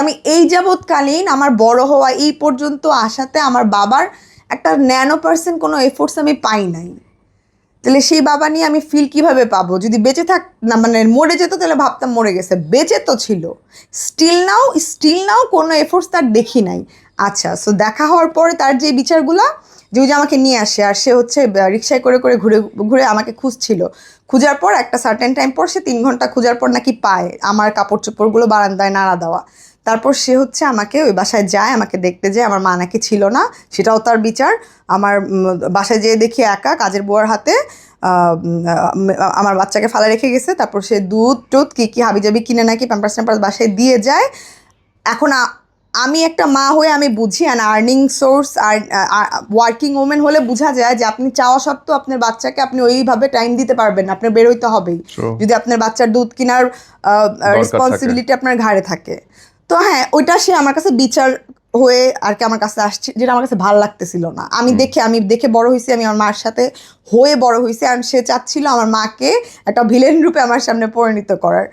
আমি এই যাবৎকালীন আমার বড় হওয়া এই পর্যন্ত আসাতে আমার বাবার একটা 9% কোনো এফোর্টস আমি পাই নাই। তাহলে সেই বাবা নিয়ে আমি ফিল কিভাবে পাবো? যদি বেঁচে থাক না, মানে মরে যেত তাহলে ভাবতাম মরে গেছে, বেঁচে তো ছিল। স্টিল নাও কোনো এফোর্টস তার দেখি নাই। আচ্ছা, সো দেখা হওয়ার পরে তার যে বিচারগুলো, যে ওই যে আমাকে নিয়ে আসে আর সে হচ্ছে রিক্সায় করে করে ঘুরে ঘুরে আমাকে খুঁজছিল, খোঁজার পর একটা সার্টেন টাইম পর সে 3 ঘন্টা খোঁজার পর নাকি পায় আমার কাপড় চোপড়গুলো বারান্দায় নাড়া দেওয়া। তারপর সে হচ্ছে আমাকে ওই বাসায় যায়, আমাকে দেখতে যায়, আমার মা নাকি ছিল না, সেটাও তার বিচার। আমার বাসায় যেয়ে দেখি একা কাজের বুয়ার হাতে আমার বাচ্চাকে ফালা রেখে গেছে। তারপর সে দুধ টুধ কী হাবিজাবি কিনে নাকি প্যাম্পার্স ট্যাম্পার্স বাসায় দিয়ে যায়। এখন আমি একটা মা হয়ে আমি বুঝি, and earning source are working women হলে বোঝা যায় যে আপনি চাওয়া সত্ত্বেও আপনার বাচ্চাকে আপনি ওইভাবে টাইম দিতে পারবেন না, আপনার বেরোইতে হবেই যদি আপনার বাচ্চার দুধ কেনার রেসপন্সিবিলিটি আপনার ঘাড়ে থাকে। তো হ্যাঁ, ওইটা সে আমার কাছে বিচার হয়ে আর কি আমার কাছে আসছে, যেটা আমার কাছে ভালো লাগতেছিল না। আমি দেখে বড় হয়েছি, আমি আমার মার সাথে হয়ে বড় হয়েছি, আর সে চাচ্ছিল আমার মাকে একটা ভিলেন রূপে আমার সামনে পরিণত করার।